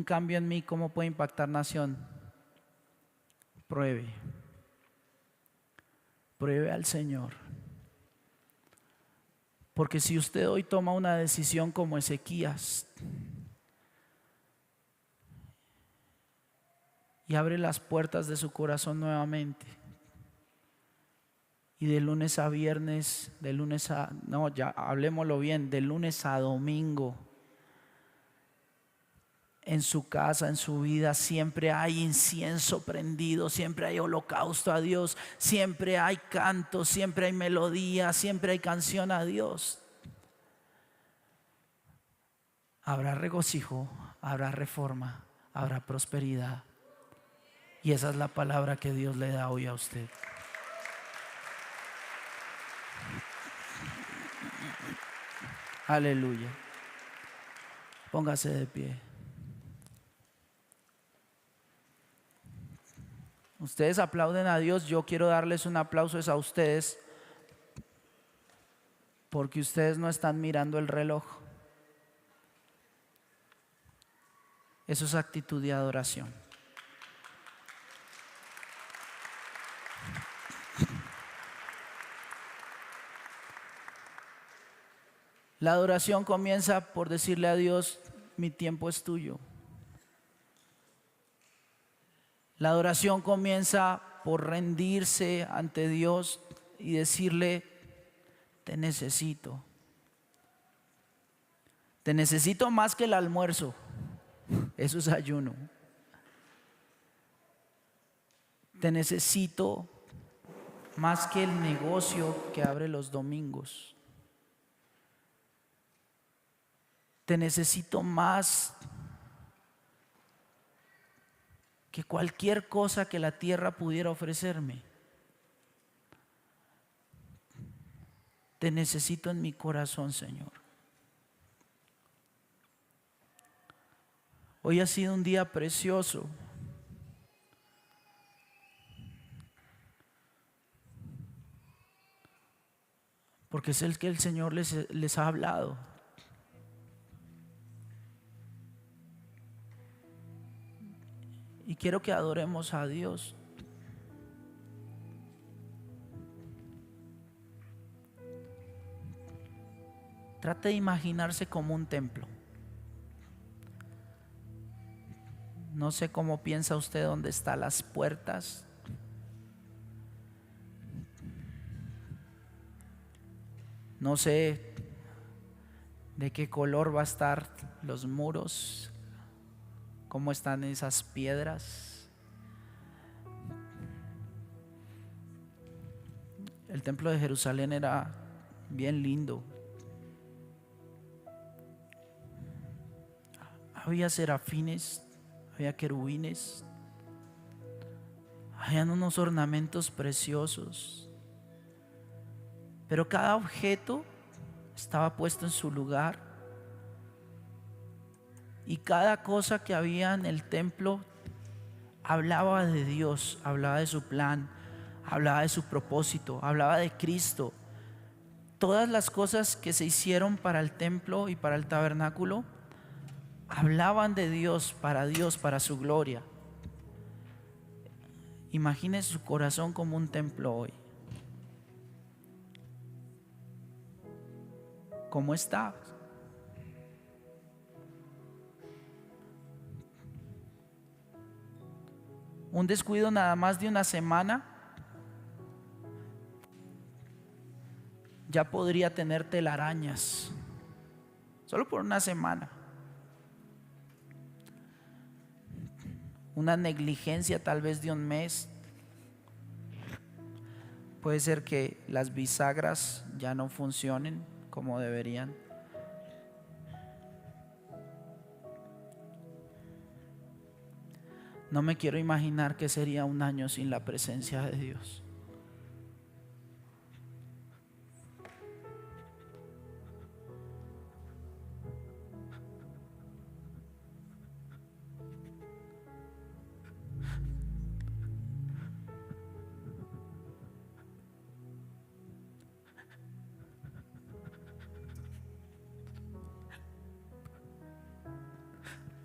cambio en mí, ¿cómo puede impactar nación? Pruebe. Pruebe al Señor. Porque si usted hoy toma una decisión como Ezequías y abre las puertas de su corazón nuevamente, y de lunes a viernes, de lunes a domingo, en su casa, en su vida, siempre hay incienso prendido, siempre hay holocausto a Dios, siempre hay canto, siempre hay melodía, siempre hay canción a Dios. Habrá regocijo, habrá reforma, habrá prosperidad. Y esa es la palabra que Dios le da hoy a usted. Aleluya. Póngase de pie. Ustedes aplauden a Dios. Yo quiero darles un aplauso a ustedes, porque ustedes no están mirando el reloj. Eso es actitud de adoración. La adoración comienza por decirle a Dios: mi tiempo es tuyo. La adoración comienza por rendirse ante Dios y decirle: te necesito. Te necesito más que el almuerzo. Eso es ayuno. Te necesito más que el negocio que abre los domingos. Te necesito más que cualquier cosa que la tierra pudiera ofrecerme. Te necesito en mi corazón, Señor. Hoy ha sido un día precioso. Porque es el que el Señor les ha hablado. Y quiero que adoremos a Dios. Trate de imaginarse como un templo. No sé cómo piensa usted dónde están las puertas. No sé de qué color va a estar los muros, cómo están esas piedras. El templo de Jerusalén era bien lindo. Había serafines, había querubines, habían unos ornamentos preciosos, pero cada objeto estaba puesto en su lugar, y cada cosa que había en el templo hablaba de Dios, hablaba de su plan, hablaba de su propósito, hablaba de Cristo. Todas las cosas que se hicieron para el templo y para el tabernáculo hablaban de Dios, para su gloria. Imagine su corazón como un templo hoy. ¿Cómo está? Un descuido nada más de una semana ya podría tener telarañas, solo por una semana. Una negligencia tal vez de un mes, puede ser que las bisagras ya no funcionen como deberían. No me quiero imaginar qué sería un año sin la presencia de Dios.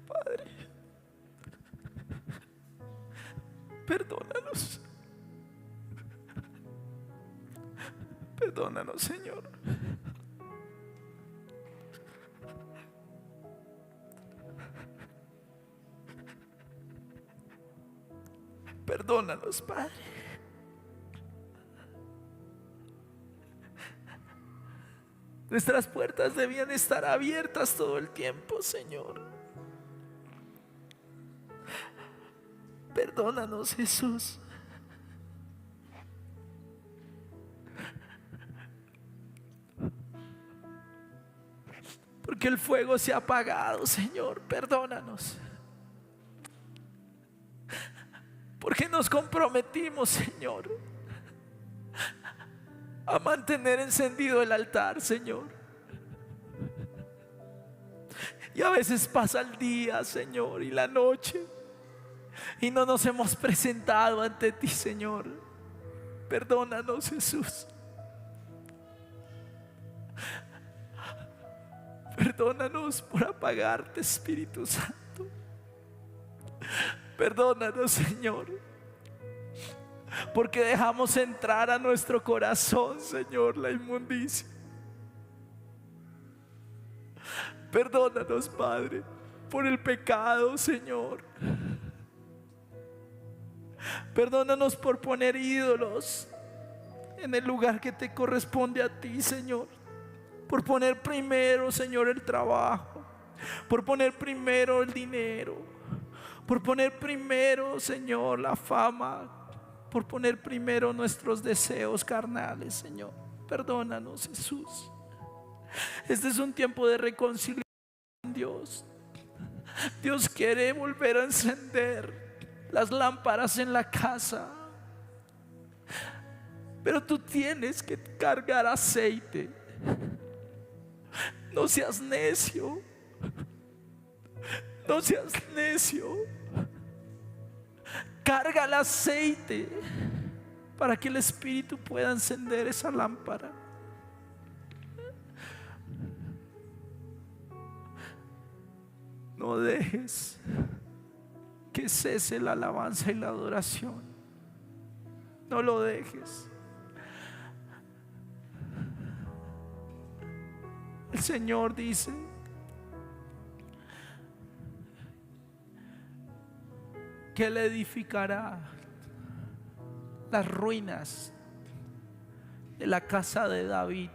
Padre, perdónanos. Perdónanos, Señor. Perdónanos, Padre. Nuestras puertas debían estar abiertas todo el tiempo, Señor. Perdónanos, Jesús. Porque el fuego se ha apagado, Señor. Perdónanos. Porque nos comprometimos, Señor, a mantener encendido el altar, Señor. Y a veces pasa el día, Señor, y la noche, y no nos hemos presentado ante ti, Señor. Perdónanos, Jesús. Perdónanos por apagarte, Espíritu Santo. Perdónanos, Señor, porque dejamos entrar a nuestro corazón, Señor, la inmundicia. Perdónanos, Padre, por el pecado, Señor. Perdónanos por poner ídolos en el lugar que te corresponde a ti, Señor. Por poner primero, Señor, el trabajo. Por poner primero el dinero. Por poner primero, Señor, la fama. Por poner primero nuestros deseos carnales, Señor. Perdónanos, Jesús. Este es un tiempo de reconciliación con Dios. Dios quiere volver a encender las lámparas en la casa, pero tú tienes que cargar aceite. No seas necio. No seas necio. Carga el aceite para que el Espíritu pueda encender esa lámpara. No dejes que cese la alabanza y la adoración. No lo dejes. El Señor dice que Él edificará las ruinas de la casa de David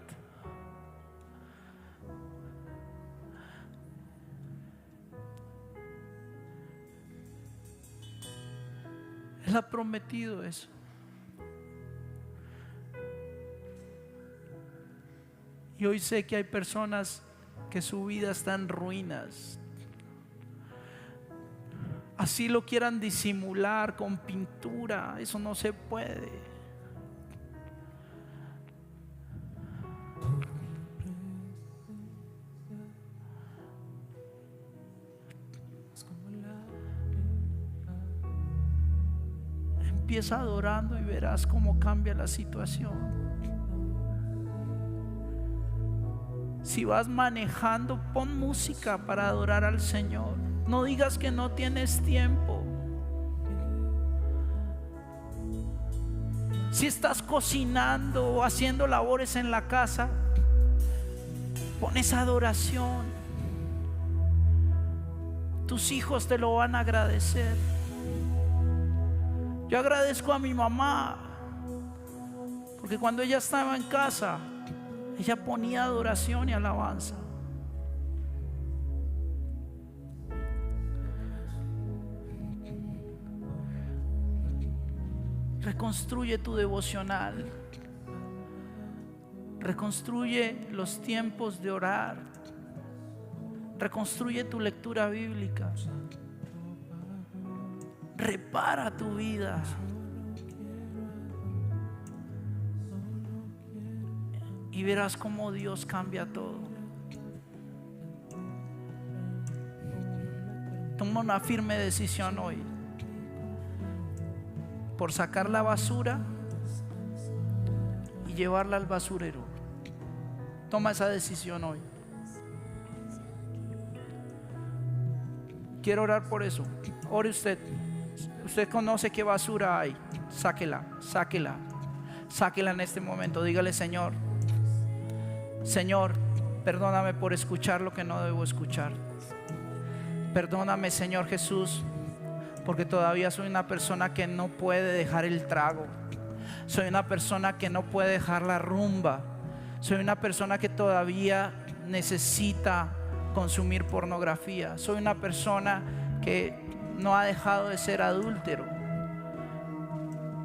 ha prometido eso. Y hoy sé que hay personas que su vida está en ruinas. Así lo quieran disimular con pintura, eso no se puede. Empieza adorando y verás cómo cambia la situación. Si vas manejando, pon música para adorar al Señor. No digas que no tienes tiempo. Si estás cocinando o haciendo labores en la casa, pon esa adoración. Tus hijos te lo van a agradecer. Yo agradezco a mi mamá, porque cuando ella estaba en casa, ella ponía adoración y alabanza. Reconstruye tu devocional. Reconstruye los tiempos de orar. Reconstruye tu lectura bíblica. Repara tu vida. Y verás cómo Dios cambia todo. Toma una firme decisión hoy por sacar la basura y llevarla al basurero. Toma esa decisión hoy. Quiero orar por eso. Ore usted. Usted conoce qué basura hay. Sáquela, sáquela. Sáquela en este momento. Dígale: Señor, Señor, perdóname por escuchar lo que no debo escuchar. Perdóname, Señor Jesús, porque todavía soy una persona que no puede dejar el trago. Soy una persona que no puede dejar la rumba. Soy una persona que todavía necesita consumir pornografía. Soy una persona que no ha dejado de ser adúltero.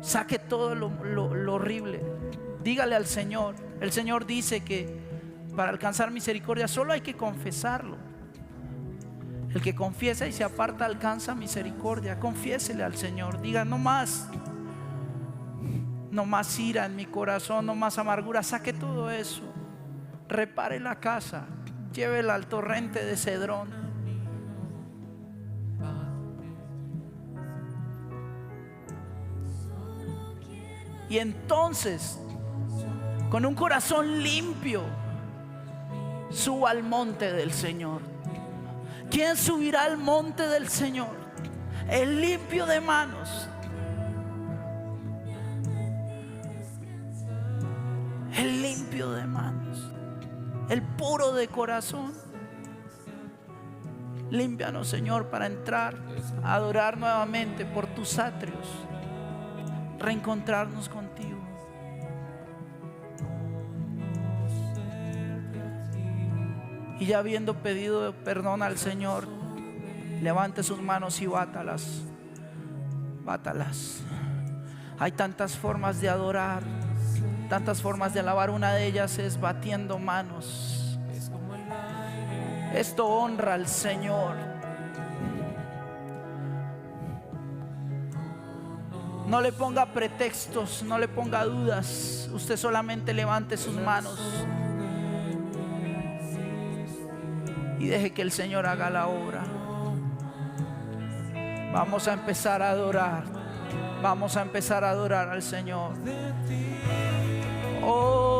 Saque todo lo horrible. Dígale al Señor. El Señor dice que para alcanzar misericordia solo hay que confesarlo. El que confiesa y se aparta alcanza misericordia. Confiésele al Señor. Diga: no más ira en mi corazón, no más amargura. Saque todo eso. Repare la casa. Llévela al torrente de Cedrón. Y entonces, con un corazón limpio, suba al monte del Señor. ¿Quién subirá al monte del Señor? El limpio de manos, el limpio de manos, el puro de corazón. Límpianos, Señor, para entrar a adorar nuevamente por tus atrios, reencontrarnos contigo. Y ya habiendo pedido perdón al Señor, levante sus manos y bátalas. Bátalas. Hay tantas formas de adorar, tantas formas de alabar. Una de ellas es batiendo manos. Esto honra al Señor. No le ponga pretextos, no le ponga dudas. Usted solamente levante sus manos y deje que el Señor haga la obra. Vamos a empezar a adorar. Vamos a empezar a adorar al Señor. Oh,